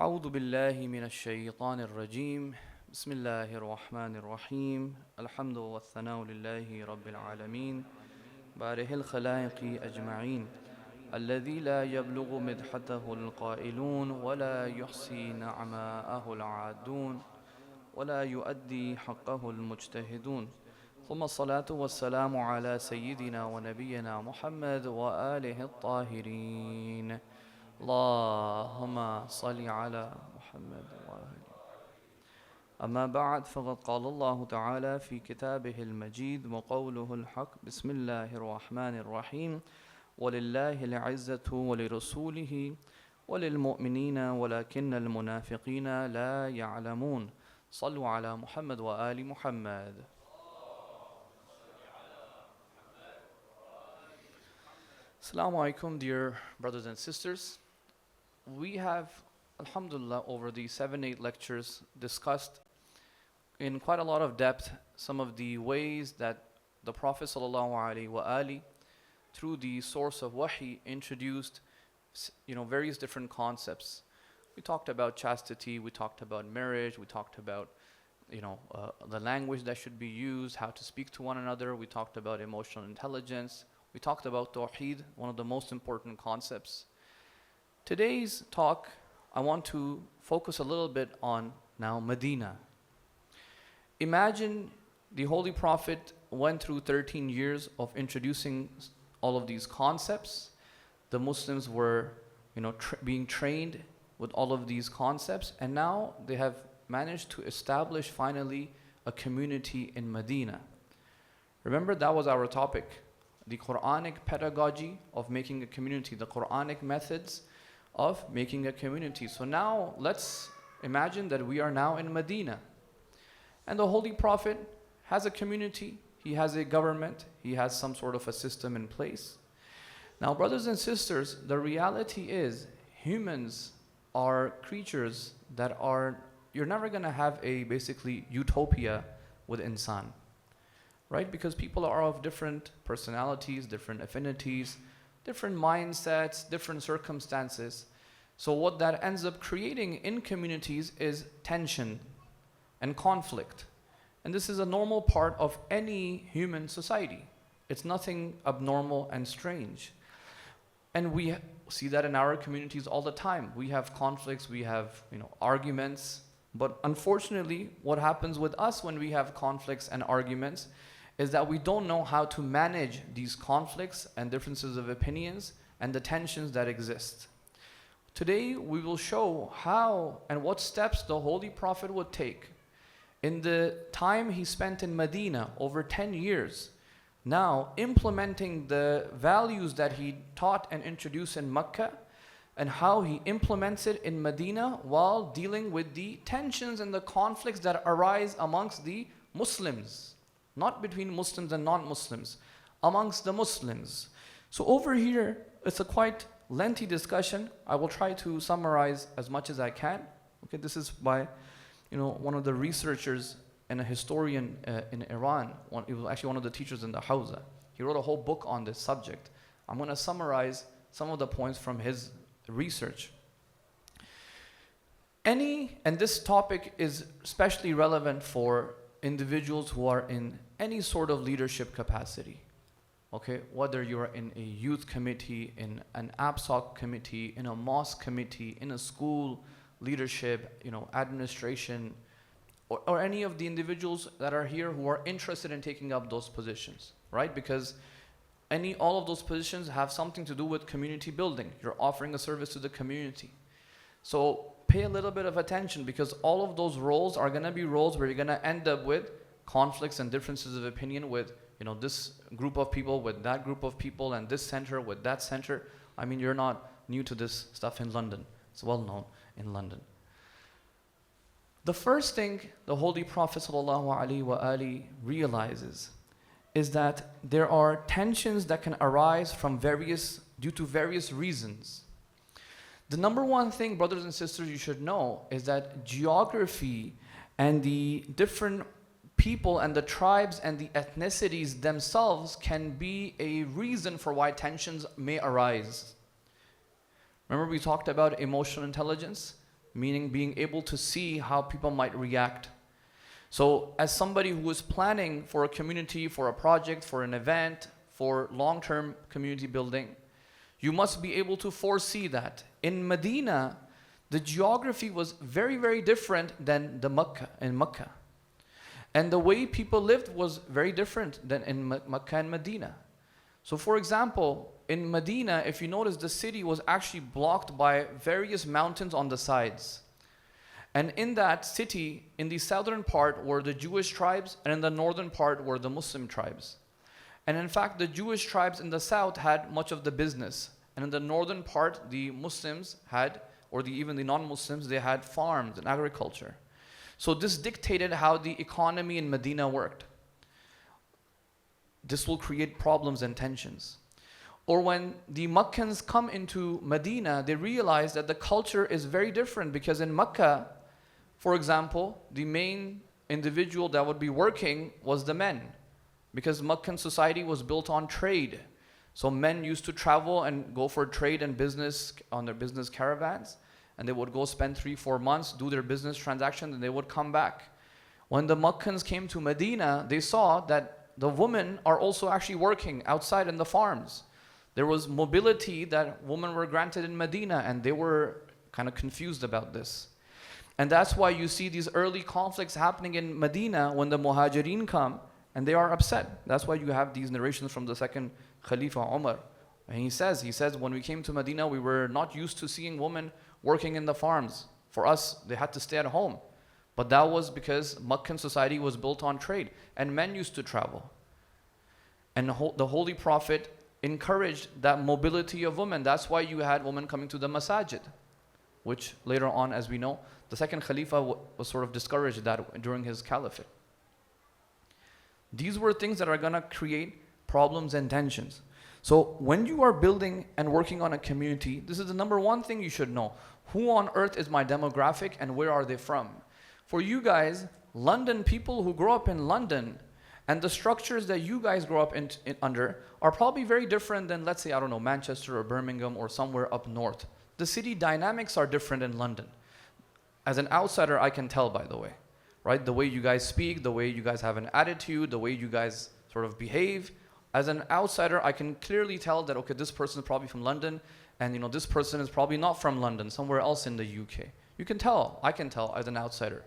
أعوذ بالله من الشيطان الرجيم بسم الله الرحمن الرحيم الحمد والثناء لله رب العالمين بارئ الخلائق أجمعين الذي لا يبلغ مدحته القائلون ولا يحصي نعماءه العادون ولا يؤدي حقه المجتهدون ثم الصلاة والسلام على سيدنا ونبينا محمد وآله الطاهرين اللهم صل على محمد وآله. أما بعد فقد قال الله تعالى في كتابه المجيد وقوله الحق بسم الله الرحمن الرحيم ولله العزة ولرسوله وللمؤمنين ولكن المنافقين لا يعلمون صلوا على محمد وآل محمد. Assalamu alaikum, dear brothers and sisters. We have, alhamdulillah, over the 7-8 lectures discussed in quite a lot of depth some of the ways that the Prophet ﷺ, through the source of wahi, introduced various different concepts. We talked about chastity, we talked about marriage, we talked about the language that should be used, how to speak to one another, we talked about emotional intelligence, we talked about Tawheed, one of the most important concepts. Today's talk, I want to focus a little bit on now Medina. Imagine the Holy Prophet went through 13 years of introducing all of these concepts. The Muslims were being trained with all of these concepts, and now they have managed to establish finally a community in Medina. Remember, that was our topic, the Quranic pedagogy of making a community, the Quranic methods of making a community. So now let's imagine that we are now in Medina, and the Holy Prophet has a community, he has a government, he has some sort of a system in place. Now, brothers and sisters, the reality is humans are creatures that you're never going to have a basically utopia with insan, right? Because people are of different personalities, different affinities, different mindsets, different circumstances. So what that ends up creating in communities is tension and conflict. And this is a normal part of any human society. It's nothing abnormal and strange. And we see that in our communities all the time. We have conflicts, we have arguments. But unfortunately, what happens with us when we have conflicts and arguments is that we don't know how to manage these conflicts and differences of opinions and the tensions that exist. Today, we will show how and what steps the Holy Prophet would take in the time he spent in Medina, over 10 years, now implementing the values that he taught and introduced in Mecca, and how he implements it in Medina while dealing with the tensions and the conflicts that arise amongst the Muslims. Not between Muslims and non-Muslims, amongst the Muslims. So over here, it's a quite lengthy discussion. I will try to summarize as much as I can. Okay, this is by one of the researchers and a historian in Iran. He was actually one of the teachers in the Hawza. He wrote a whole book on this subject. I'm going to summarize some of the points from his research. And this topic is especially relevant for individuals who are in any sort of leadership capacity, okay? Whether you're in a youth committee, in an APSOC committee, in a mosque committee, in a school leadership, administration, or any of the individuals that are here who are interested in taking up those positions, right? Because all of those positions have something to do with community building. You're offering a service to the community. So pay a little bit of attention, because all of those roles are going to be roles where you're going to end up with conflicts and differences of opinion with this group of people with that group of people, and this center with that center. I mean, you're not new to this stuff in London. It's well known in London. The first thing the Holy Prophet ﷺ realizes is that there are tensions that can arise due to various reasons. The number one thing, brothers and sisters, you should know is that geography and the different people and the tribes and the ethnicities themselves can be a reason for why tensions may arise. Remember we talked about emotional intelligence? meaning being able to see how people might react. So as somebody who is planning for a community, for a project, for an event, for long-term community building, you must be able to foresee that. In Medina, the geography was very, very different than in Mecca. And the way people lived was very different than in Mecca and Medina. So for example, in Medina, if you notice, the city was actually blocked by various mountains on the sides. And in that city, in the southern part were the Jewish tribes, and in the northern part were the Muslim tribes. And in fact, the Jewish tribes in the south had much of the business. And in the northern part, the Muslims had, or even the non-Muslims, they had farms and agriculture. So this dictated how the economy in Medina worked. This will create problems and tensions. Or when the Meccans come into Medina, they realize that the culture is very different, because in Mecca, for example, the main individual that would be working was the men, because Meccan society was built on trade. So men used to travel and go for trade and business on their business caravans, and they would go spend 3-4 months, do their business transaction, and they would come back. When the Meccans came to Medina, they saw that the women are also actually working outside in the farms. There was mobility that women were granted in Medina, and they were kind of confused about this. And that's why you see these early conflicts happening in Medina when the Muhajirin come, and they are upset. That's why you have these narrations from the second Khalifa Umar. And he says, when we came to Medina, we were not used to seeing women working in the farms. For us, they had to stay at home. But that was because Meccan society was built on trade, and men used to travel. And the Holy Prophet encouraged that mobility of women. That's why you had women coming to the masajid, which later on, as we know, the second Khalifa was sort of discouraged that during his caliphate. These were things that are going to create problems and tensions. So when you are building and working on a community, this is the number one thing you should know. Who on earth is my demographic and where are they from? For you guys, London people who grow up in London and the structures that you guys grow up under are probably very different than, let's say, I don't know, Manchester or Birmingham or somewhere up north. The city dynamics are different in London. As an outsider, I can tell, by the way, right? The way you guys speak, the way you guys have an attitude, the way you guys sort of behave. As an outsider, I can clearly tell that, okay, this person is probably from London, and this person is probably not from London, somewhere else in the UK. You can tell, I can tell as an outsider.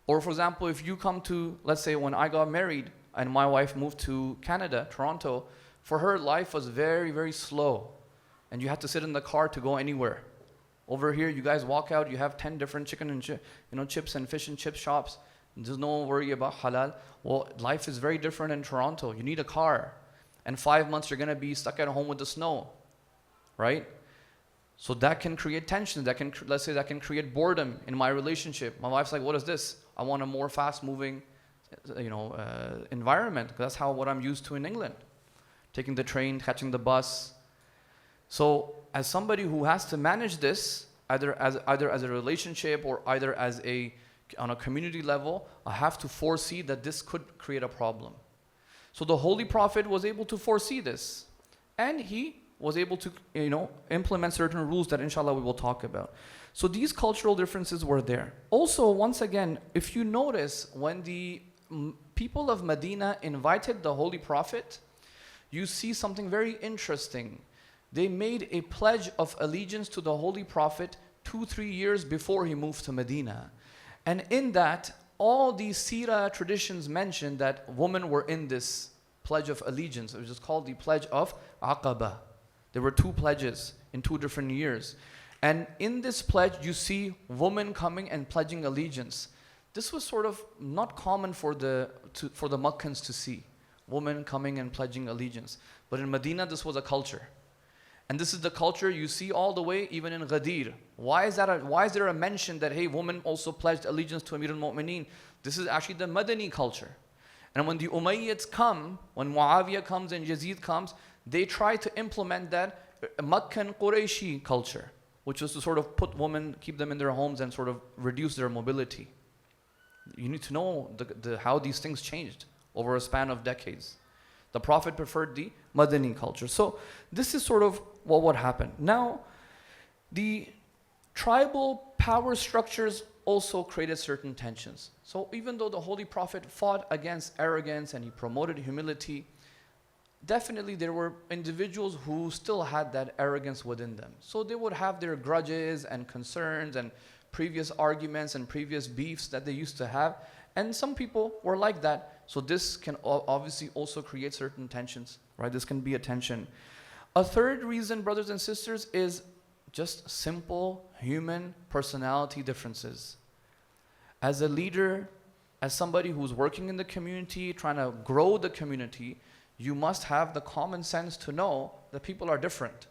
Or for example, if you come to, let's say when I got married and my wife moved to Canada, Toronto, for her life was very, very slow. And you had to sit in the car to go anywhere. Over here, you guys walk out, you have 10 different chicken and chips and fish and chip shops. There's no worry about halal. Well, life is very different in Toronto. You need a car. And 5 months, you're going to be stuck at home with the snow, right? So that can create tension. Let's say that can create boredom in my relationship. My wife's like, what is this? I want a more fast-moving, environment. That's what I'm used to in England. Taking the train, catching the bus. So as somebody who has to manage this, either as a relationship or either on a community level, I have to foresee that this could create a problem. So the Holy Prophet was able to foresee this. And he was able to, implement certain rules that inshallah we will talk about. So these cultural differences were there. Also, once again, if you notice, when the people of Medina invited the Holy Prophet, you see something very interesting. They made a pledge of allegiance to the Holy Prophet 2-3 years before he moved to Medina. And in that, all these seerah traditions mention that women were in this pledge of allegiance. It was just called the pledge of Aqaba. There were 2 pledges in 2 different years. And in this pledge, you see women coming and pledging allegiance. This was sort of not common for the Meccans to see, women coming and pledging allegiance. But in Medina, this was a culture. And this is the culture you see all the way, even in Ghadir. Why is there a mention that, hey, women also pledged allegiance to Amir al-Mu'mineen? This is actually the Madani culture. And when the Umayyads come, when Muawiyah comes and Yazid comes, they try to implement that Meccan Qurayshi culture, which was to sort of put women, keep them in their homes and sort of reduce their mobility. You need to know how these things changed over a span of decades. The Prophet preferred the Madani culture. So this is sort of what would happen. Now, the Tribal power structures also created certain tensions. So even though the Holy Prophet fought against arrogance and he promoted humility, definitely there were individuals who still had that arrogance within them. So they would have their grudges and concerns and previous arguments and previous beefs that they used to have. And some people were like that. So this can obviously also create certain tensions, right? This can be a tension. A third reason, brothers and sisters, is just simple human personality differences. As a leader, as somebody who's working in the community, trying to grow the community, you must have the common sense to know that people are different.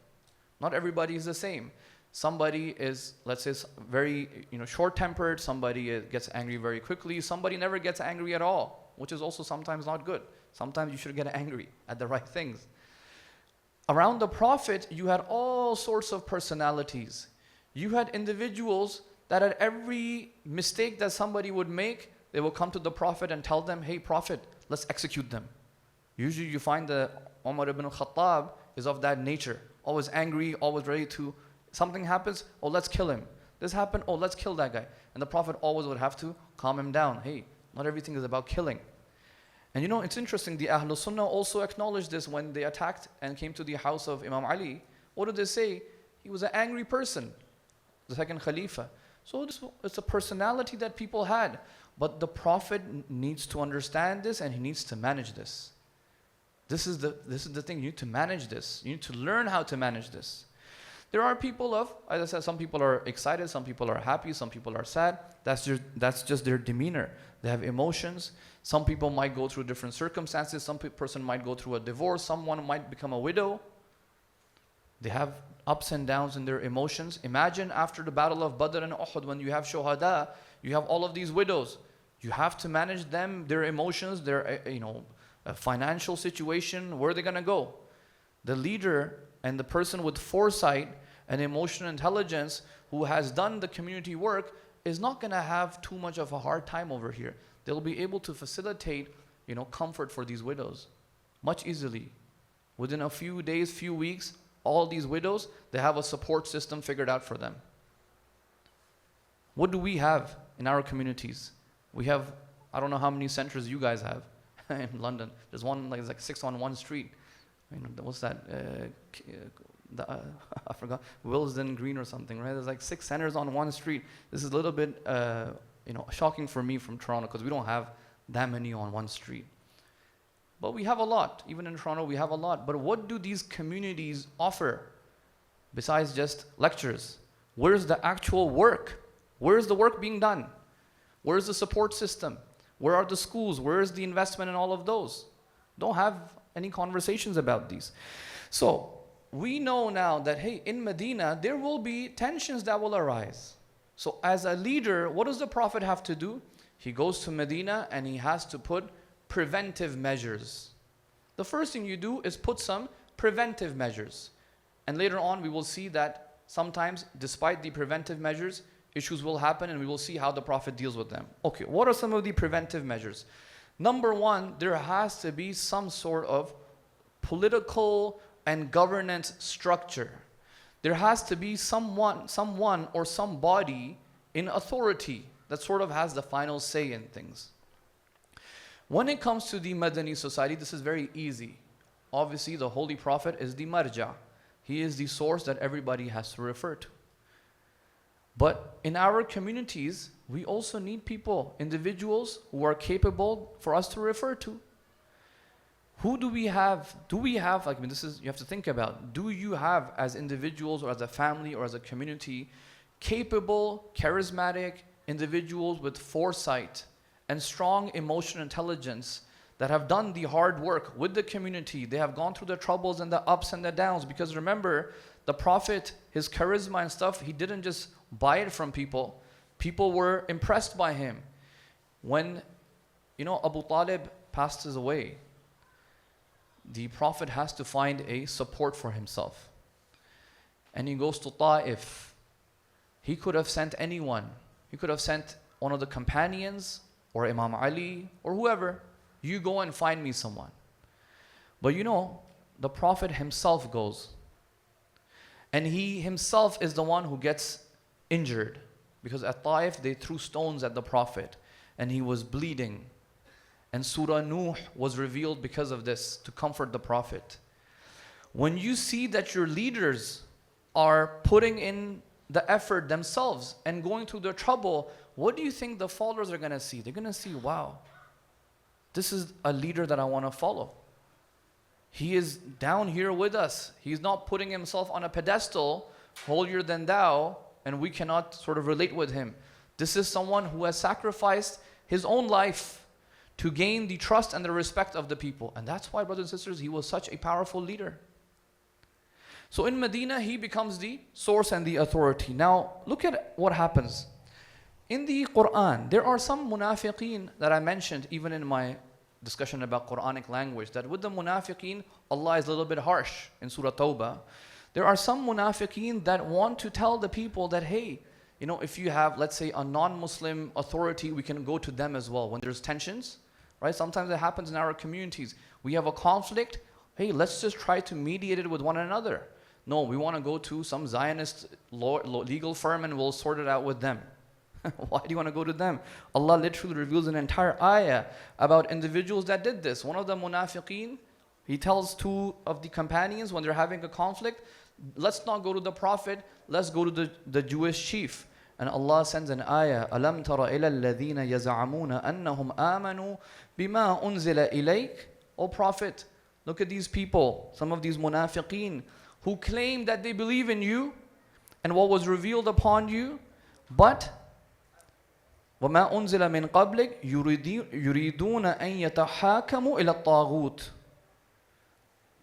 Not everybody is the same. Somebody is, let's say, very short-tempered. Somebody gets angry very quickly. Somebody never gets angry at all, which is also sometimes not good. Sometimes you should get angry at the right things. Around the Prophet, you had all sorts of personalities. You had individuals that at every mistake that somebody would make, they will come to the Prophet and tell them, hey, Prophet, let's execute them. Usually you find that Umar ibn al-Khattab is of that nature. Always angry, always ready to, something happens, oh, let's kill him. This happened, oh, let's kill that guy. And the Prophet always would have to calm him down. Hey, not everything is about killing. And it's interesting, the Ahlul Sunnah also acknowledged this when they attacked and came to the house of Imam Ali. What did they say? He was an angry person, the second Khalifa. So it's a personality that people had. But the Prophet needs to understand this and he needs to manage this. This is the thing, you need to manage this. You need to learn how to manage this. There are people as I said, some people are excited, some people are happy, some people are sad. That's just their demeanor. They have emotions. Some people might go through different circumstances. Some person might go through a divorce. Someone might become a widow. They have ups and downs in their emotions. Imagine after the battle of Badr and Uhud, when you have shuhada, you have all of these widows. You have to manage them, their emotions, their financial situation. Where are they going to go? The leader and the person with foresight and emotional intelligence who has done the community work is not going to have too much of a hard time over here. They'll be able to facilitate, comfort for these widows much easily. Within a few days, few weeks, all these widows, they have a support system figured out for them. What do we have in our communities? We have, I don't know how many centers you guys have in London. There's one, like 6 on one street. What's that? I forgot. Willesden Green or something, right? There's like 6 centers on one street. This is a little bit, shocking for me from Toronto because we don't have that many on one street. But we have a lot. Even in Toronto, we have a lot. But what do these communities offer besides just lectures? Where's the actual work? Where's the work being done? Where's the support system? Where are the schools? Where is the investment in all of those? Don't have any conversations about these. So we know now that, hey, in Medina, there will be tensions that will arise. So as a leader, what does the Prophet have to do? He goes to Medina and he has to put preventive measures. The first thing you do is put some preventive measures. And later on, we will see that sometimes, despite the preventive measures, issues will happen and we will see how the Prophet deals with them. Okay, what are some of the preventive measures? Number one, there has to be some sort of political and governance structure. There has to be someone or somebody in authority that sort of has the final say in things. When it comes to the Madani society, this is very easy. Obviously, the Holy Prophet is the marja. He is the source that everybody has to refer to. But in our communities, we also need people, individuals who are capable for us to refer to. Who do we have? You have to think about, do you have as individuals or as a family or as a community, capable, charismatic individuals with foresight and strong emotional intelligence that have done the hard work with the community? They have gone through the troubles and the ups and the downs. Because remember, the Prophet, his charisma and stuff, he didn't just buy it from people. People were impressed by him. When, Abu Talib passes away, the Prophet has to find a support for himself. And he goes to Ta'if. He could have sent anyone. He could have sent one of the companions or Imam Ali or whoever. You go and find me someone. But the Prophet himself goes. And he himself is the one who gets injured. Because at Taif, they threw stones at the Prophet and he was bleeding. And Surah Nuh was revealed because of this, to comfort the Prophet. When you see that your leaders are putting in the effort themselves and going through the trouble, what do you think the followers are going to see? They're going to see, wow, this is a leader that I want to follow. He is down here with us. He's not putting himself on a pedestal, holier than thou, and we cannot sort of relate with him. This is someone who has sacrificed his own life to gain the trust and the respect of the people. And that's why, brothers and sisters, he was such a powerful leader. So in Medina, he becomes the source and the authority. Now, look at what happens. In the Quran, there are some munafiqeen that I mentioned even in my discussion about Quranic language, that with the munafiqeen, Allah is a little bit harsh in Surah Tawbah. There are some munafiqeen that want to tell the people that, hey, you know, if you have, let's say, a non-Muslim authority, we can go to them as well. When there's tensions, right? Sometimes it happens in our communities. We have a conflict. Hey, let's just try to mediate it with one another. No, we want to go to some Zionist legal firm and we'll sort it out with them. Why do you want to go to them? Allah literally reveals an entire ayah about individuals that did this. One of the munafiqeen, he tells two of the companions when they're having a conflict, let's not go to the Prophet, let's go to the Jewish chief. And Allah sends an ayah, أَلَمْ تَرَ إِلَى الَّذِينَ يَزْعَمُونَ أَنَّهُمْ آمَنُوا بِمَا أُنزِلَ إِلَيْكَ. O Prophet, look at these people, some of these munafiqeen, who claim that they believe in you and what was revealed upon you, but وَمَا أُنزِلَ مِنْ قَبْلِكَ يُرِيدُونَ أَن يَتَحَاكَمُوا إِلَى الطَّاغُوتِ.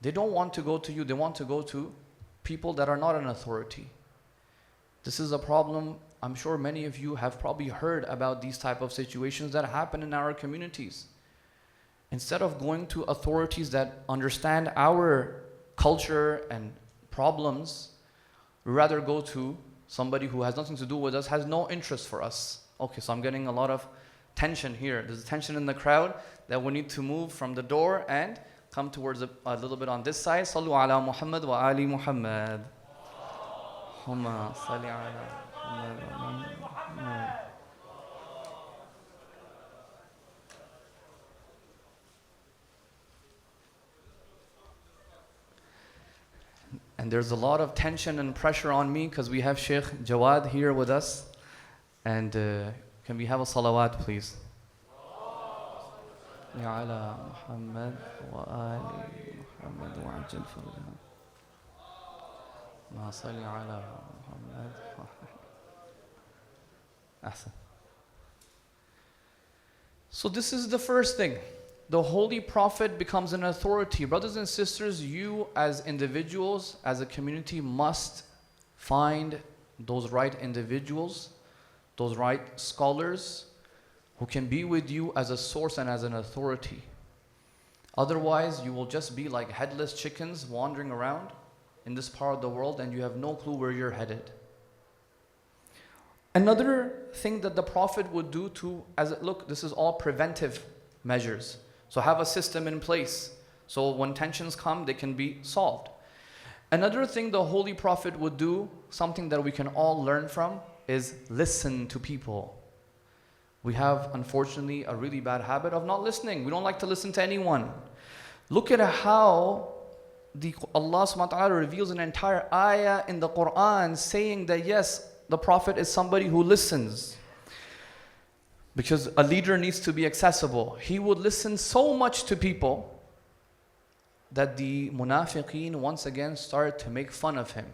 They don't want to go to you, they want to go to people that are not an authority. This is a problem. I'm sure many of you have probably heard about these type of situations that happen in our communities. Instead of going to authorities that understand our culture and problems, we rather go to somebody who has nothing to do with us, has no interest for us. Okay, so I'm getting a lot of tension here. There's tension in the crowd that we need to move from the door and come towards a little bit on this side. Sallu ala Muhammad wa ali Muhammad. Allahumma salli ala Muhammad wa ali Muhammad. And there's a lot of tension and pressure on me because we have Sheikh Jawad here with us. And can we have a salawat, please? Ya ala Muhammad wa ali Muhammad wa ajal farjah. Ma salli ala Muhammad. Ahsan. So this is the first thing. The Holy Prophet becomes an authority. Brothers and sisters, you as individuals, as a community, must find those right individuals, those right scholars who can be with you as a source and as an authority. Otherwise, you will just be like headless chickens wandering around in this part of the world and you have no clue where you're headed. Another thing that the Prophet would do look, this is all preventive measures. So have a system in place. So when tensions come, they can be solved. Another thing the Holy Prophet would do, something that we can all learn from, is listen to people. We have, unfortunately, a really bad habit of not listening. We don't like to listen to anyone. Look at how Allah subhanahu wa ta'ala reveals an entire ayah in the Quran saying that yes, the Prophet is somebody who listens. Because a leader needs to be accessible. He would listen so much to people that the munafiqeen once again started to make fun of him.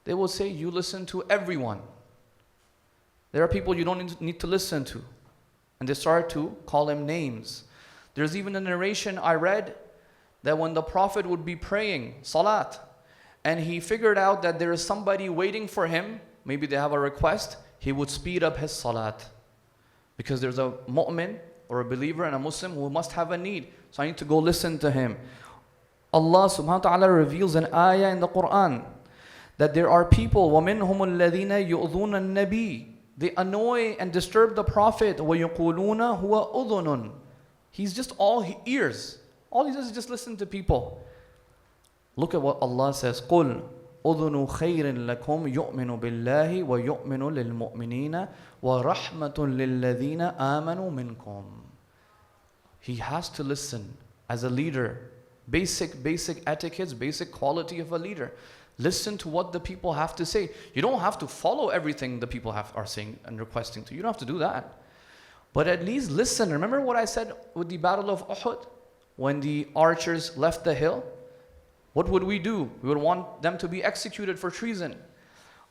They will say, you listen to everyone. There are people you don't need to listen to. And they started to call him names. There's even a narration I read that when the Prophet would be praying, salat, and he figured out that there is somebody waiting for him, maybe they have a request, he would speed up his salat. Because there's a mu'min or a believer and a Muslim who must have a need. So I need to go listen to him. Allah subhanahu wa ta'ala reveals an ayah in the Quran that there are people, وَمِنْهُمُ الَّذِينَ يُؤْذُونَ النَّبِيِّ. They annoy and disturb the Prophet. وَيَقُولُونَ هُوَ أُذُنٌ. He's just all ears. All he does is just listen to people. Look at what Allah says. قُلْ أذن خير لكم يؤمن بالله ويؤمن للمؤمنين ورحمة للذين آمنوا منكم. He has to listen as a leader. Basic etiquettes, basic quality of a leader. Listen to what the people have to say. You don't have to follow everything the people are saying and requesting to. You don't have to do that. But at least listen. Remember what I said with the Battle of Uhud? When the archers left the hill? What would we do? We would want them to be executed for treason.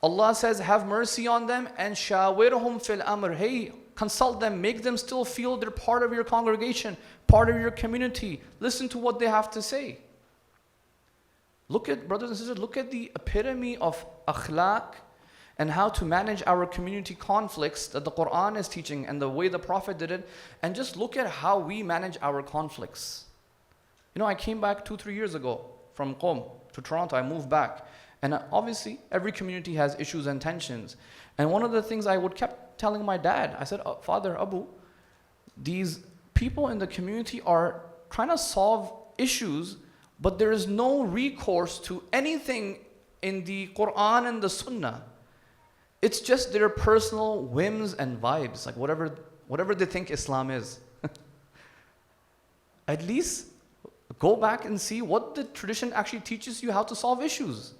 Allah says, have mercy on them and shawirhum fil amr. Hey, consult them, make them still feel they're part of your congregation, part of your community. Listen to what they have to say. Look at, brothers and sisters, look at the epitome of akhlaq and how to manage our community conflicts that the Quran is teaching and the way the Prophet did it. And just look at how we manage our conflicts. You know, I came back 2-3 years ago from Qom to Toronto. I moved back. And obviously, every community has issues and tensions. And one of the things I would kept telling my dad, I said, Father, Abu, these people in the community are trying to solve issues, but there is no recourse to anything in the Quran and the Sunnah. It's just their personal whims and vibes, like whatever they think Islam is. At least go back and see what the tradition actually teaches you how to solve issues.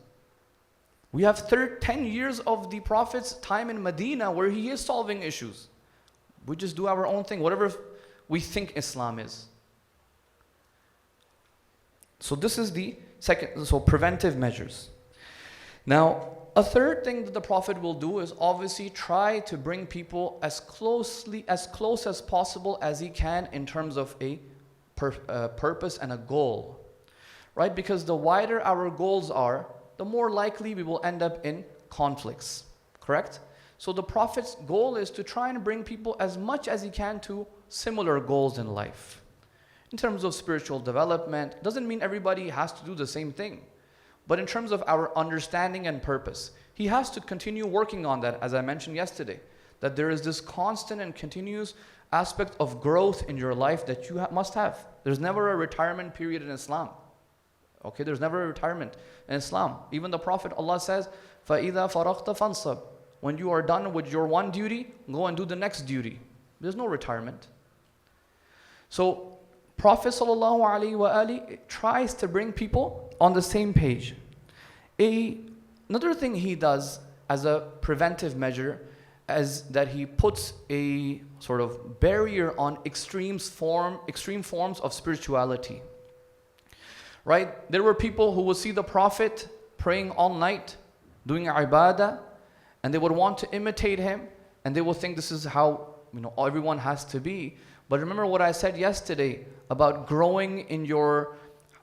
We have 10 years of the Prophet's time in Medina where he is solving issues. We just do our own thing, whatever we think Islam is. So this is the second, so preventive measures. Now, a third thing that the Prophet will do is obviously try to bring people as close as possible as he can in terms of a purpose and a goal. Right? Because the wider our goals are, the more likely we will end up in conflicts. Correct? So the Prophet's goal is to try and bring people as much as he can to similar goals in life. In terms of spiritual development, doesn't mean everybody has to do the same thing. But in terms of our understanding and purpose, he has to continue working on that, as I mentioned yesterday. That there is this constant and continuous aspect of growth in your life that you must have. There's never a retirement period in Islam. Okay, there's never a retirement in Islam. Even the Prophet, Allah says, فَإِذَا فَرَغْتَ فَانْصَبْ. When you are done with your one duty, go and do the next duty. There's no retirement. So, Prophet ﷺ tries to bring people on the same page. Another thing he does as a preventive measure is that he puts a sort of barrier on extreme forms of spirituality. Right? There were people who would see the Prophet praying all night, doing ibadah, and they would want to imitate him, and they would think this is how everyone has to be. But remember what I said yesterday about growing in your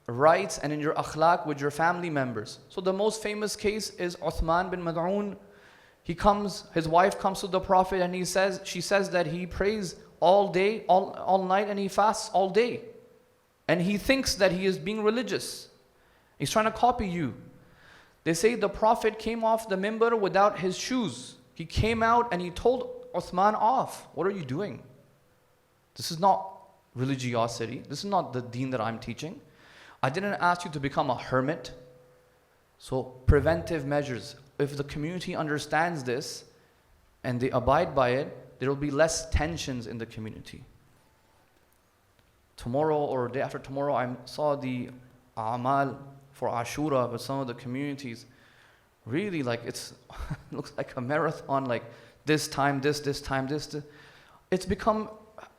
rights and in your akhlaq with your family members. So the most famous case is Uthman bin Mad'un. His wife comes to the Prophet and she says that he prays all day, all night, and he fasts all day. And he thinks that he is being religious. He's trying to copy you. They say the Prophet came off the minbar without his shoes. He came out and he told Uthman off. What are you doing? This is not religiosity. This is not the deen that I'm teaching. I didn't ask you to become a hermit. So preventive measures. If the community understands this and they abide by it, there will be less tensions in the community. Tomorrow or day after tomorrow, I saw the a'mal for Ashura with some of the communities. Really, like it looks like a marathon, like this time, this time, this. It's become,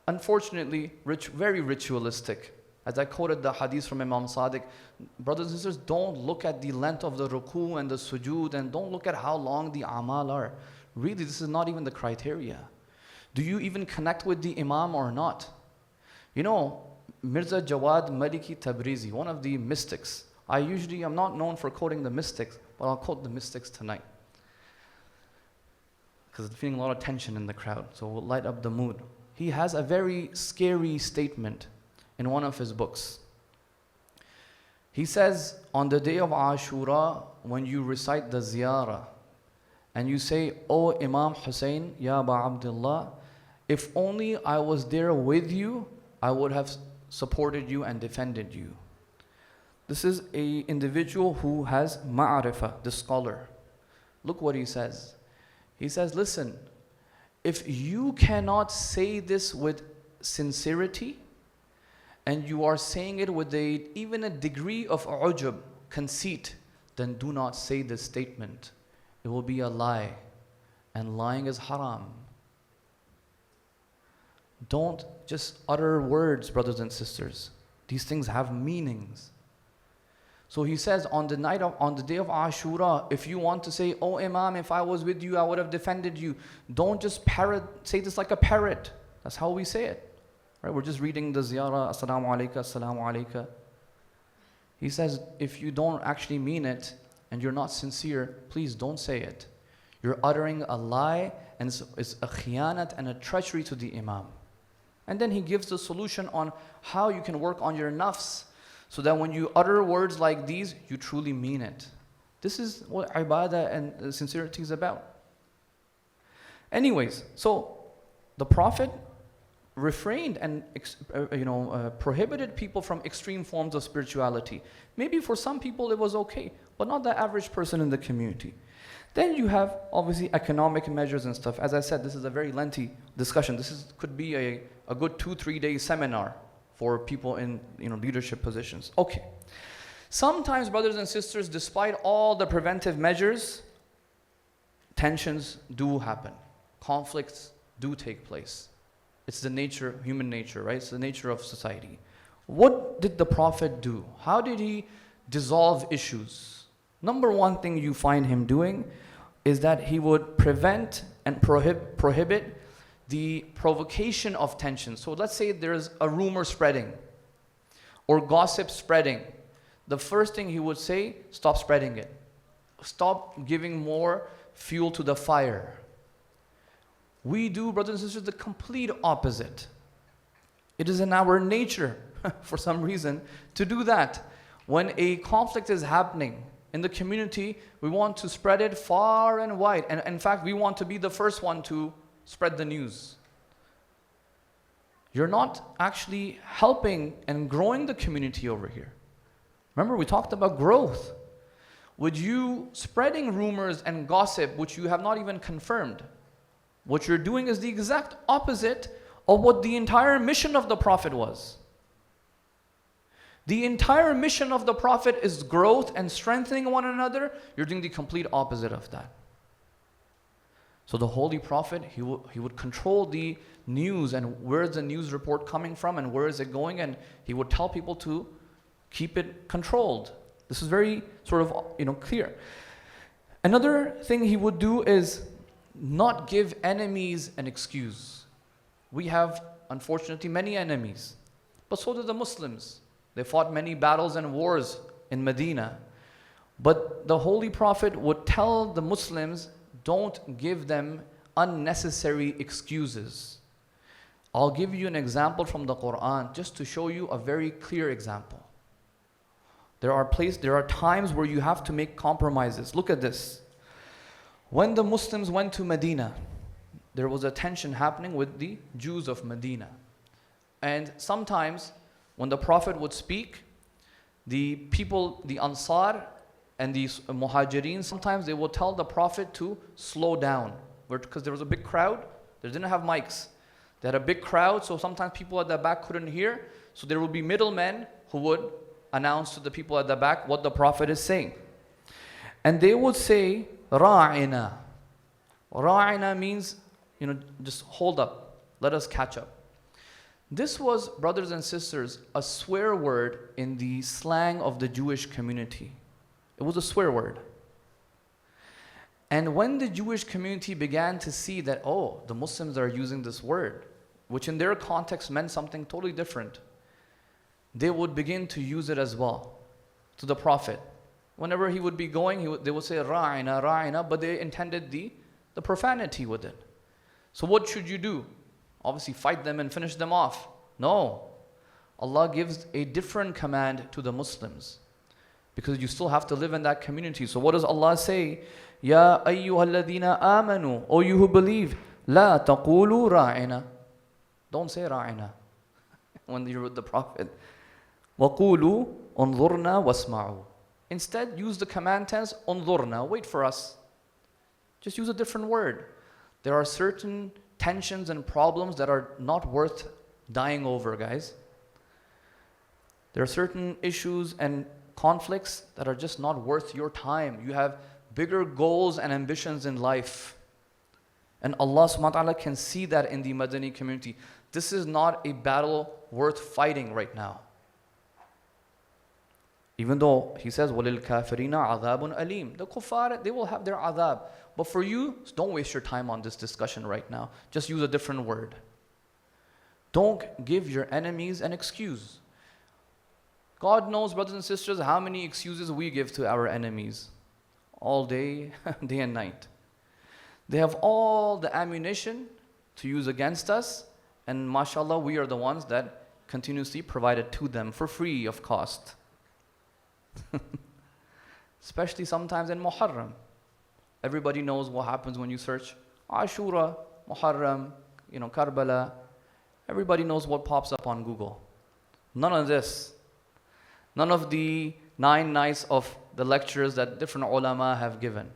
unfortunately, very ritualistic. As I quoted the hadith from Imam Sadiq, brothers and sisters, don't look at the length of the ruku and the sujood, and don't look at how long the amal are. Really, this is not even the criteria. Do you even connect with the imam or not? You know, Mirza Jawad Maliki Tabrizi, one of the mystics. I'm not known for quoting the mystics, but I'll quote the mystics tonight. Because I'm feeling a lot of tension in the crowd, so we'll light up the mood. He has a very scary statement in one of his books. He says, on the day of Ashura, when you recite the ziyarah, and you say, "O Imam Hussein, Ya Aba Abdullah, if only I was there with you, I would have supported you and defended you." This is a individual who has ma'arifah, the scholar. Look what he says. He says, listen, if you cannot say this with sincerity, and you are saying it with even a degree of ujub, conceit, then do not say this statement. It will be a lie, and lying is haram. Don't just utter words, brothers and sisters. These things have meanings. So he says, on the day of Ashura, if you want to say, oh Imam, if I was with you, I would have defended you. Don't just say this like a parrot. That's how we say it. Right? We're just reading the ziyarah, assalamu alayka, assalamu alayka. He says, if you don't actually mean it, and you're not sincere, please don't say it. You're uttering a lie, and it's a khiyanat and a treachery to the Imam. And then he gives the solution on how you can work on your nafs, so that when you utter words like these, you truly mean it. This is what ibadah and sincerity is about. Anyways, so the Prophet refrained and prohibited people from extreme forms of spirituality. Maybe for some people it was okay, but not the average person in the community. Then you have obviously economic measures and stuff. As I said, this is a very lengthy discussion. This could be a good 2-3 day seminar for people in leadership positions. Okay. Sometimes, brothers and sisters, despite all the preventive measures, tensions do happen. Conflicts do take place. It's the nature, human nature, right? It's the nature of society. What did the Prophet do? How did he dissolve issues? Number one thing you find him doing is that he would prevent and prohibit the provocation of tension. So let's say there's a rumor spreading or gossip spreading. The first thing he would say, stop spreading it. Stop giving more fuel to the fire. We do, brothers and sisters, the complete opposite. It is in our nature, for some reason, to do that. When a conflict is happening in the community, we want to spread it far and wide. And in fact, we want to be the first one to spread the news. You're not actually helping and growing the community over here. Remember, we talked about growth. With you spreading rumors and gossip, which you have not even confirmed, what you're doing is the exact opposite of what the entire mission of the Prophet was. The entire mission of the Prophet is growth and strengthening one another. You're doing the complete opposite of that. So the Holy Prophet, he would control the news, and where is the news report coming from and where is it going, and he would tell people to keep it controlled. This is very sort of clear. Another thing he would do is not give enemies an excuse. We have, unfortunately, many enemies, but so do the Muslims. They fought many battles and wars in Medina. But the Holy Prophet would tell the Muslims, don't give them unnecessary excuses. I'll give you an example from the Quran just to show you a very clear example. There are times where you have to make compromises. Look at this. When the Muslims went to Medina, there was a tension happening with the Jews of Medina. And sometimes when the Prophet would speak, the people, the Ansar and the Muhajirin, sometimes they would tell the Prophet to slow down. Because there was a big crowd, they didn't have mics. They had a big crowd, so sometimes people at the back couldn't hear. So there would be middlemen who would announce to the people at the back what the Prophet is saying. And they would say, Ra'ina. Ra'ina means, just hold up. Let us catch up. This was, brothers and sisters, a swear word in the slang of the Jewish community. It was a swear word. And when the Jewish community began to see that, oh, the Muslims are using this word, which in their context meant something totally different, they would begin to use it as well to the Prophet. Whenever he would be going, they would say, Ra'ina, Ra'ina, but they intended the profanity with it. So what should you do? Obviously fight them and finish them off. No. Allah gives a different command to the Muslims, because you still have to live in that community. So what does Allah say? Ya ayyuhalladhina amanu, O you who believe, la taqulu ra'ina. Don't say ra'ina when you're with the Prophet. وَقُولُوا انظرنا واسمعوا. Instead, use the command tense, انظرنا, wait for us. Just use a different word. There are certain tensions and problems that are not worth dying over, guys. There are certain issues and conflicts that are just not worth your time. You have bigger goals and ambitions in life. And Allah subhanahu wa ta'ala can see that in the Madani community. This is not a battle worth fighting right now. Even though He says, وَلِلْكَافِرِينَ عَذَابٌ أَلِيمٌ. The kuffar, they will have their adhab. But for you, don't waste your time on this discussion right now. Just use a different word. Don't give your enemies an excuse. God knows, brothers and sisters, how many excuses we give to our enemies. All day, day and night. They have all the ammunition to use against us. And mashallah, we are the ones that continuously provide it to them for free of cost. Especially sometimes in Muharram. Everybody knows what happens when you search Ashura, Muharram, Karbala. Everybody knows what pops up on Google. None of this. None of the 9 nights of the lectures that different ulama have given.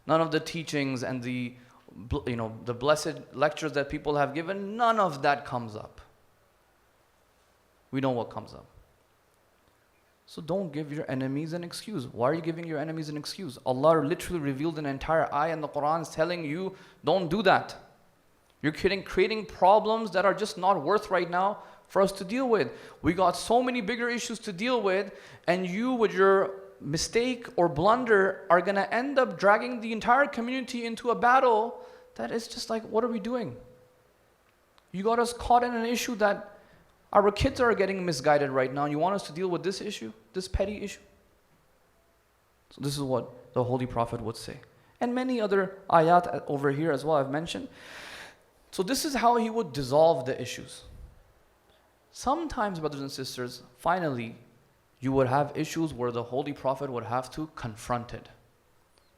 None of the teachings and the blessed lectures that people have given, none of that comes up. We know what comes up. So don't give your enemies an excuse. Why are you giving your enemies an excuse? Allah literally revealed an entire ayah in the Quran telling you, don't do that. You're creating problems that are just not worth right now for us to deal with. We got so many bigger issues to deal with, and you with your mistake or blunder are going to end up dragging the entire community into a battle that is just like, what are we doing? You got us caught in an issue that our kids are getting misguided right now. You want us to deal with this issue, this petty issue? So this is what the Holy Prophet would say. And many other ayat over here as well I've mentioned. So this is how he would dissolve the issues. Sometimes, brothers and sisters, finally, you would have issues where the Holy Prophet would have to confront it.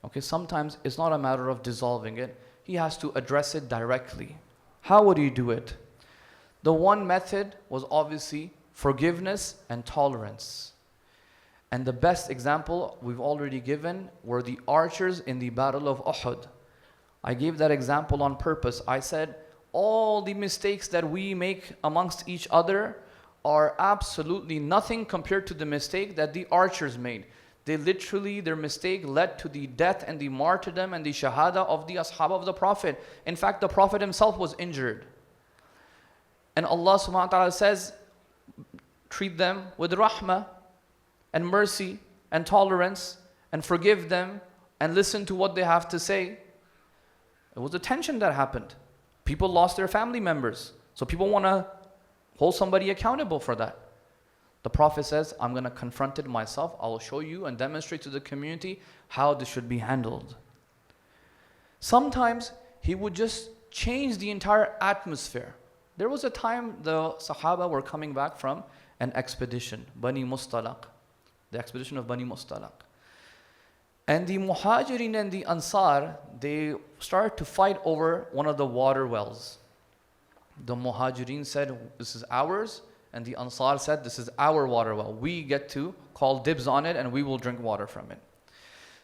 Okay, sometimes it's not a matter of dissolving it. He has to address it directly. How would he do it? The one method was obviously forgiveness and tolerance. And the best example we've already given were the archers in the Battle of Uhud. I gave that example on purpose. I said, all the mistakes that we make amongst each other are absolutely nothing compared to the mistake that the archers made. They literally, their mistake led to the death and the martyrdom and the shahada of the ashab of the Prophet. In fact, the Prophet himself was injured. And Allah subhanahu wa ta'ala says, treat them with rahmah and mercy and tolerance and forgive them and listen to what they have to say. It was a tension that happened. People lost their family members. So people want to hold somebody accountable for that. The Prophet says, I'm going to confront it myself. I will show you and demonstrate to the community how this should be handled. Sometimes he would just change the entire atmosphere. There was a time the Sahaba were coming back from an expedition, Bani Mustalaq, the expedition of Bani Mustalaq. And the Muhajirin and the Ansar, they started to fight over one of the water wells. The Muhajirin said, this is ours, and the Ansar said, this is our water well. We get to call dibs on it and we will drink water from it.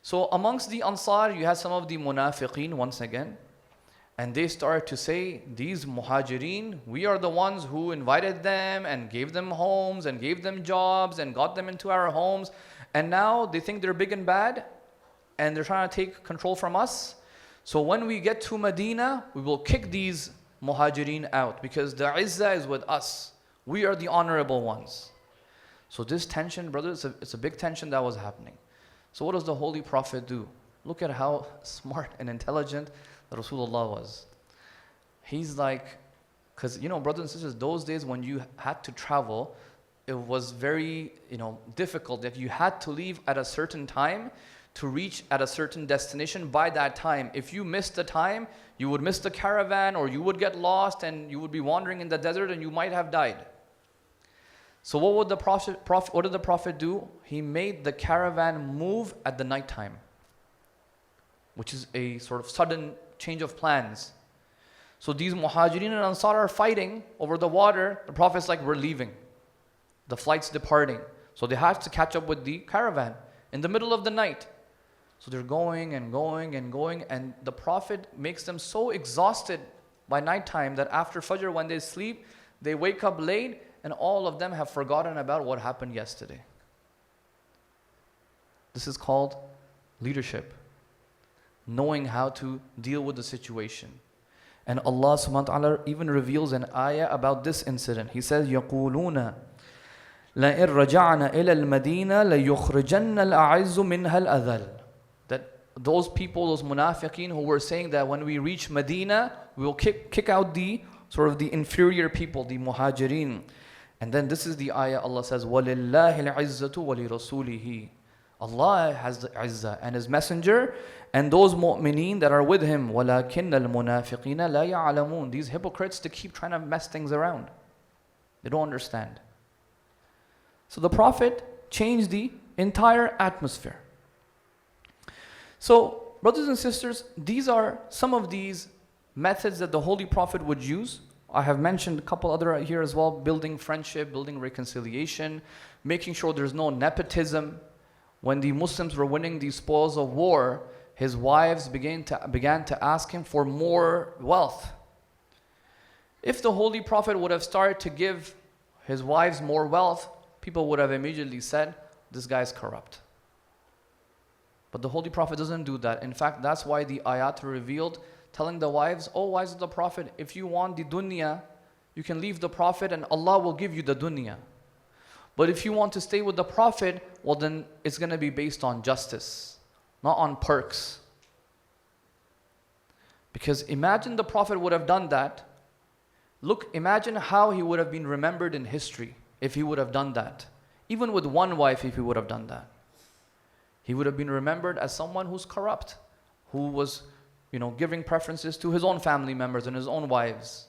So amongst the Ansar, you had some of the Munafiqeen once again. And they started to say, these Muhajirin, we are the ones who invited them and gave them homes and gave them jobs and got them into our homes. And now they think they're big and bad and they're trying to take control from us. So when we get to Medina, we will kick these Muhajirin out because the Izzah is with us. We are the honorable ones. So this tension, brothers, it's a big tension that was happening. So what does the Holy Prophet do? Look at how smart and intelligent Rasulullah was. He's like, because brothers and sisters, those days when you had to travel, it was very difficult that you had to leave at a certain time to reach at a certain destination by that time. If you missed the time, you would miss the caravan or you would get lost and you would be wandering in the desert and you might have died. So what did the Prophet do? He made the caravan move at the night time, which is a sort of sudden change of plans. So these Muhajirin and Ansar are fighting over the water. The Prophet's like, we're leaving. The flight's departing. So they have to catch up with the caravan in the middle of the night. So they're going and going and going, and the Prophet makes them so exhausted by nighttime that after Fajr, when they sleep, they wake up late and all of them have forgotten about what happened yesterday. This is called leadership, knowing how to deal with the situation. And Allah subhanahu wa ta'ala even reveals an ayah about this incident. He says, يَقُولُونَ لَإِن رَجَعْنَا إِلَى الْمَدِينَةِ لَيُخْرِجَنَّ الْأَعِزُّ مِنْهَا الْأَذَلُ. That those people, those munafiqeen who were saying that when we reach Medina, we will kick out the sort of the inferior people, the muhajirin. And then this is the ayah, Allah says, وَلِلَّهِ الْعِزَّةُ وَلِرَسُولِهِ. Allah has the izzah and His Messenger and those mu'mineen that are with Him. وَلَكِنَّ الْمُنَافِقِينَ لَا يَعْلَمُونَ. These hypocrites, they keep trying to mess things around. They don't understand. So the Prophet changed the entire atmosphere. So, brothers and sisters, these are some of these methods that the Holy Prophet would use. I have mentioned a couple other here as well: building friendship, building reconciliation, making sure there's no nepotism. When the Muslims were winning the spoils of war, his wives began to ask him for more wealth. If the Holy Prophet would have started to give his wives more wealth, people would have immediately said, this guy is corrupt. But the Holy Prophet doesn't do that. In fact, that's why the ayat are revealed, telling the wives, oh wives of the Prophet, if you want the dunya, you can leave the Prophet and Allah will give you the dunya. But if you want to stay with the Prophet, well then it's going to be based on justice, not on perks. Because imagine the Prophet would have done that. Look, imagine how he would have been remembered in history if he would have done that. Even with one wife, if he would have done that. He would have been remembered as someone who's corrupt, who was, giving preferences to his own family members and his own wives.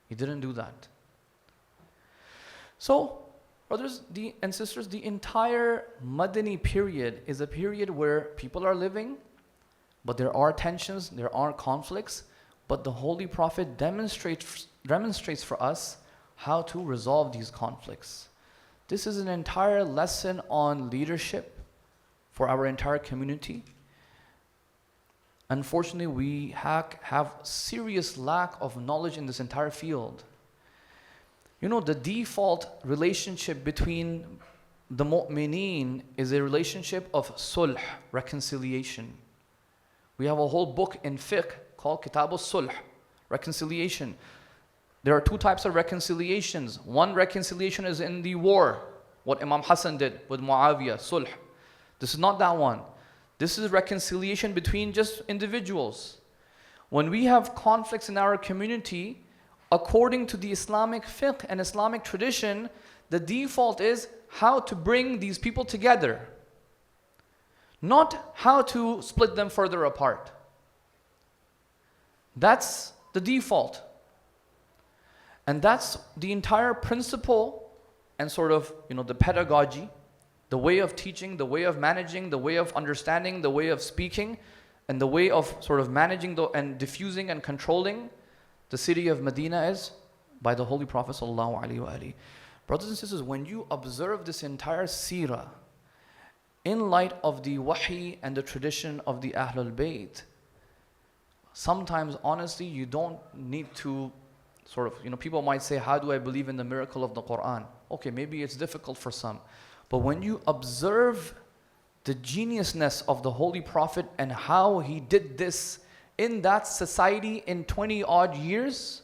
He didn't do that. So, brothers and sisters, the entire Madani period is a period where people are living, but there are tensions, there are conflicts, but the Holy Prophet demonstrates for us how to resolve these conflicts. This is an entire lesson on leadership for our entire community. Unfortunately, we have serious lack of knowledge in this entire field. The default relationship between the mu'mineen is a relationship of sulh, reconciliation. We have a whole book in fiqh called Kitab al-Sulh, reconciliation. There are two types of reconciliations. One reconciliation is in the war, what Imam Hassan did with Muawiyah, sulh. This is not that one. This is reconciliation between just individuals. When we have conflicts in our community, according to the Islamic fiqh and Islamic tradition, the default is how to bring these people together, not how to split them further apart. That's the default. And that's the entire principle and sort of, the pedagogy, the way of teaching, the way of managing, the way of understanding, the way of speaking, and the way of sort of managing and diffusing and controlling the city of Medina is by the Holy Prophet ﷺ. Brothers and sisters, when you observe this entire seerah in light of the wahi and the tradition of the Ahlul Bayt, sometimes honestly you don't need to sort of, people might say, how do I believe in the miracle of the Quran? Okay, maybe it's difficult for some. But when you observe the geniusness of the Holy Prophet and how he did this in that society in 20 odd years,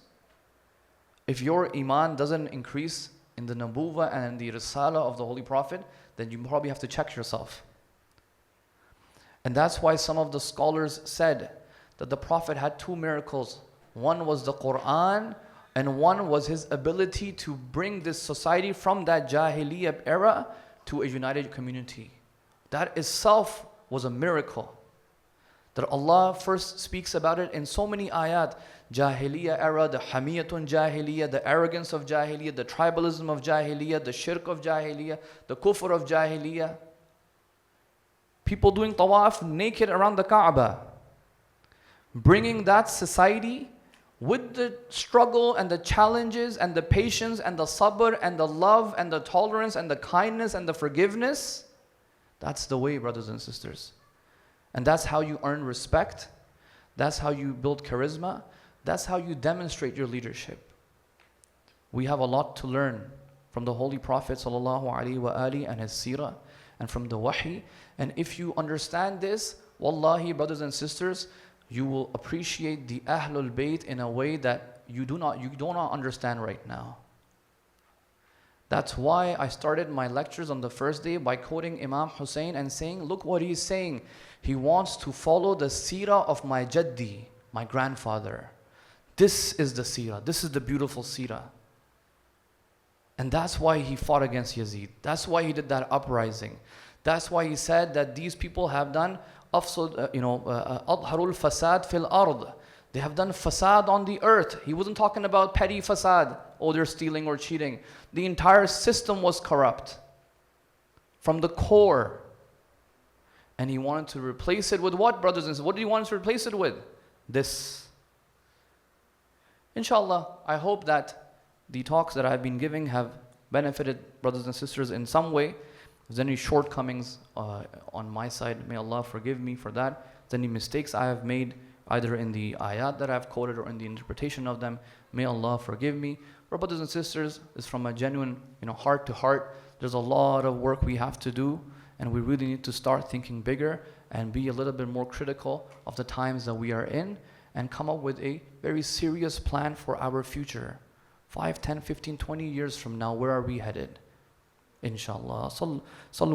if your iman doesn't increase in the Nabuwah and the Risala of the Holy Prophet, then you probably have to check yourself. And that's why some of the scholars said that the Prophet had two miracles. One was the Quran, and one was his ability to bring this society from that Jahiliyyah era to a united community. That itself was a miracle. That Allah first speaks about it in so many ayat. Jahiliyyah era, the hamiyatun Jahiliyyah, the arrogance of Jahiliyyah, the tribalism of Jahiliyyah, the shirk of Jahiliyyah, the kufr of Jahiliyyah. People doing tawaf naked around the Kaaba. Bringing that society with the struggle and the challenges and the patience and the sabr and the love and the tolerance and the kindness and the forgiveness, that's the way, brothers and sisters. And that's how you earn respect. That's how you build charisma. That's how you demonstrate your leadership. We have a lot to learn from the Holy Prophet ﷺ and his seerah and from the wahi. And if you understand this, wallahi, brothers and sisters, you will appreciate the Ahlul Bayt in a way that you do not understand right now. That's why I started my lectures on the first day by quoting Imam Hussein and saying, look what he's saying. He wants to follow the seerah of my jaddi, my grandfather. This is the seerah. This is the beautiful seerah. And that's why he fought against Yazid. That's why he did that uprising. That's why he said that these people have done أظهروا الفساد في الأرض. They have done fasad on the earth. He wasn't talking about petty fasad. Oh, they're stealing or cheating. The entire system was corrupt from the core. And he wanted to replace it with what, brothers and sisters? What did he want to replace it with? This. Inshallah, I hope that the talks that I've been giving have benefited brothers and sisters in some way. If there's any shortcomings on my side, may Allah forgive me for that. If there's any mistakes I have made, either in the ayat that I've quoted or in the interpretation of them, may Allah forgive me. But brothers and sisters, it's from a genuine heart to heart. There's a lot of work we have to do, and we really need to start thinking bigger and be a little bit more critical of the times that we are in and come up with a very serious plan for our future. 5, 10, 15, 20 years from now, where are we headed? Inshallah. Sallu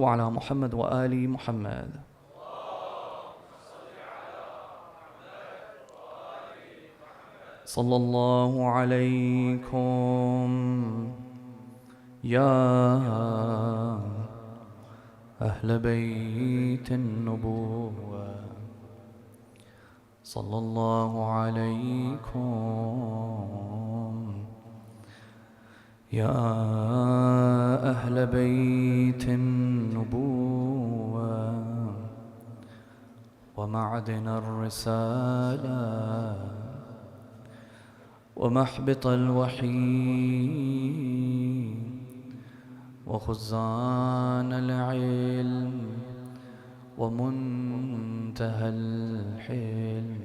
ala Muhammad wa ali Muhammad. Sallallahu alaykum ya Ahl Bayt al-Nubuwwah. Sallallahu alaykum ya Ahl Bayt al-Nubuwwah wa ma'adin al-Risalah ومحبط الوحي وخزان العلم ومنتهى الحلم.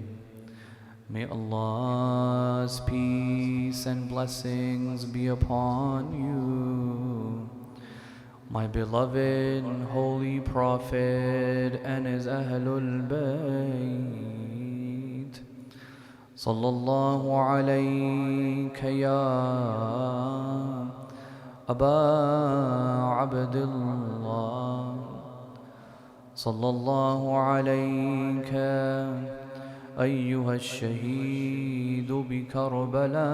May Allah's peace and blessings be upon you, my beloved Holy Prophet and his Ahlul Bayt. Sallallahu alayka ya Aba Abdullah. Sallallahu alayka ayyuha ash-shaheed bi Karbala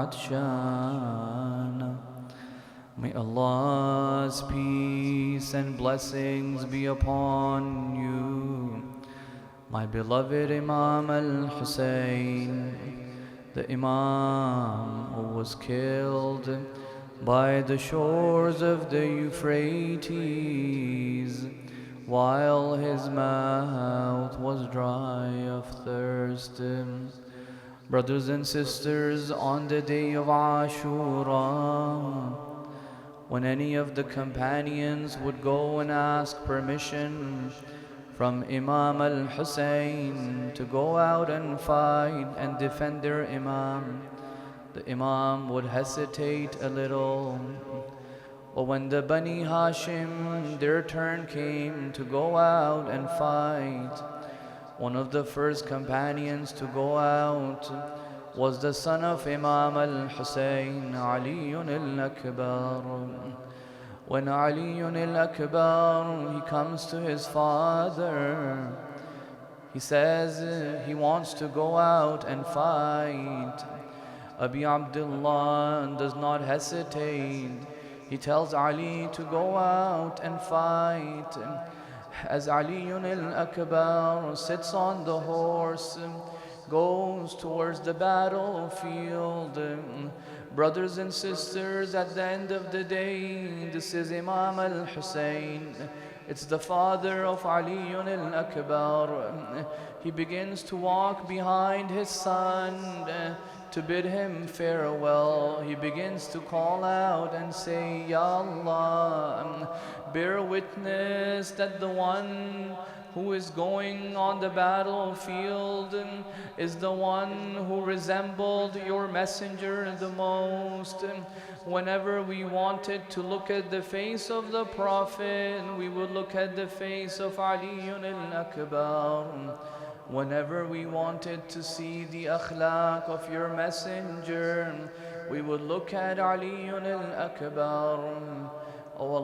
Atshan. May Allah's peace and blessings be upon you, my beloved Imam Al-Hussein, the Imam who was killed by the shores of the Euphrates while his mouth was dry of thirst. Brothers and sisters, on the day of Ashura, when any of the companions would go and ask permission from Imam Al-Hussein to go out and fight and defend their Imam, the Imam would hesitate a little. But when the Bani Hashim, their turn came to go out and fight, one of the first companions to go out was the son of Imam Al-Hussein, Ali Al-Akbar. When Ali Al-Akbar, he comes to his father, he says he wants to go out and fight. Abi Abdullah does not hesitate. He tells Ali to go out and fight. As Ali Al-Akbar sits on the horse, goes towards the battlefield. Brothers and sisters, at the end of the day, this is Imam Al-Hussein. It's the father of Ali Al-Akbar. He begins to walk behind his son to bid him farewell. He begins to call out and say, Ya Allah, bear witness that the one who is going on the battlefield is the one who resembled your messenger the most. Whenever we wanted to look at the face of the Prophet, we would look at the face of Ali Al-Akbar. Whenever we wanted to see the akhlaq of your messenger, we would look at Ali Al-Akbar. Oh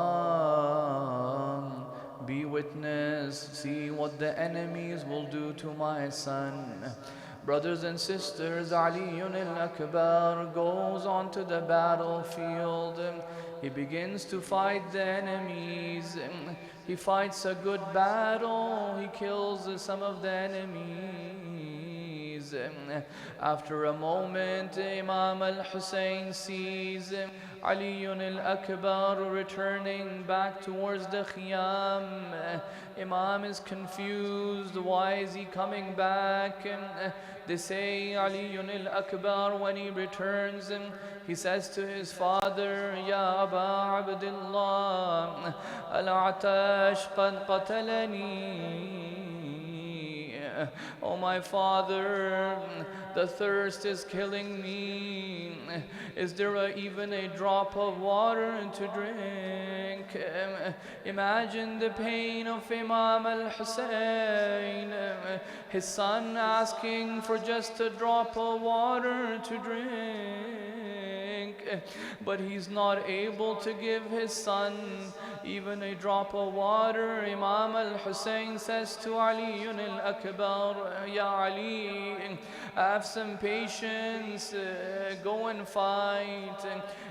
Allah, be witness, see what the enemies will do to my son. Brothers and sisters, Ali Al-Akbar goes onto the battlefield. He begins to fight the enemies. He fights a good battle. He kills some of the enemies. After a moment, Imam Al-Hussein sees Ali Al-Akbar returning back towards the Khiyam. Imam is confused. Why is he coming back? They say Ali Al-Akbar, when he returns, he says to his father, Ya Aba Abdullah, Al-Atash qad qatalani. Oh my father, the thirst is killing me. Is there even a drop of water to drink? Imagine the pain of Imam Al-Hussein, his son asking for just a drop of water to drink, but he's not able to give his son even a drop of water. Imam Al-Hussein says to Ali Al-Akbar, Ya Ali, have some patience, go and fight.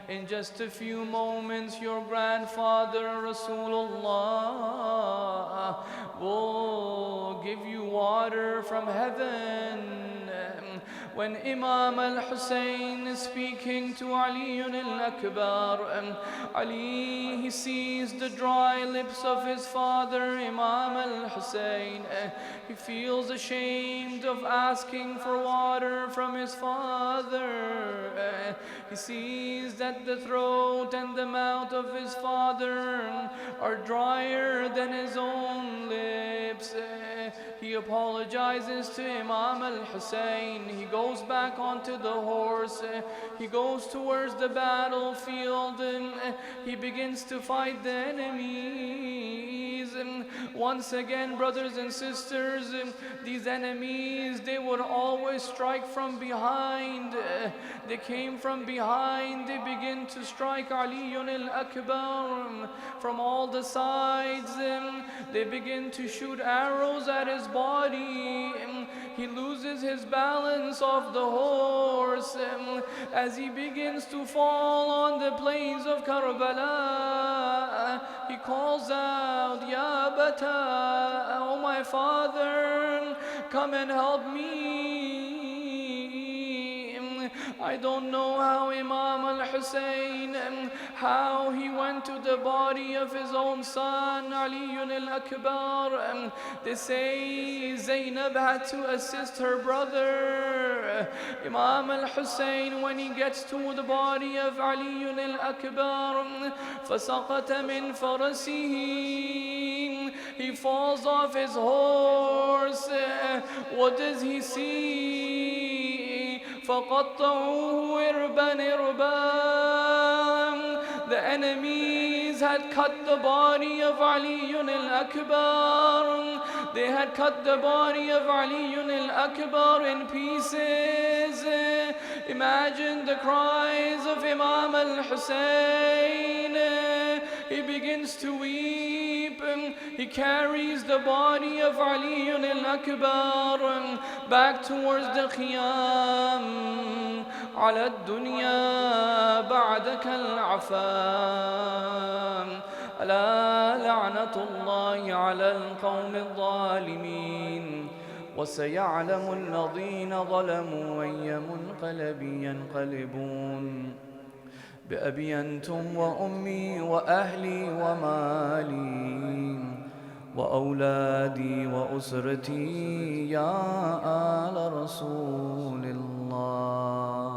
In just a few moments, your grandfather Rasulullah will give you water from heaven. When Imam Al-Hussein is speaking to Ali Al-Akbar, Ali, he sees the dry lips of his father, Imam Al-Hussein. He feels ashamed of asking for water from his father. He sees that the throat and the mouth of his father are drier than his own lips. He apologizes to Imam Al-Hussein. He goes back onto the horse. He goes towards the battlefield. He begins to fight the enemies. Once again, brothers and sisters, these enemies, they would always strike from behind. They came from behind. They begin to strike Ali Al-Akbar from all the sides. They begin to shoot arrows at his body. He loses his balance off the horse as he begins to fall on the plains of Karbala. He calls out, Ya Bata, oh my father, come and help me. I don't know how Imam Al-Hussein, how he went to the body of his own son, Ali Al-Akbar. They say Zainab had to assist her brother. Imam Al-Hussein, when he gets to the body of Ali Al-Akbar, فَسَقَطَ مِنْ فَرَسِهِ, he falls off his horse. What does he see? فَقَطَّعُوهُ إِرْبًا إِرْبًا. The enemies had cut the body of Ali Al-Akbar. They had cut the body of Ali Al-Akbar in pieces. Imagine the cries of Imam Al-Hussein. He begins to weep. He carries the body of Ali Al-Akbar back towards the Khiyam. على الدنيا بعدك العفام. ألا لعنة الله على القوم الظالمين. وسيعلم الذين ظلموا أي منقلب ينقلبون. بأبي أنتم وأمي وأهلي ومالي وأولادي وأسرتي يا آل رسول الله.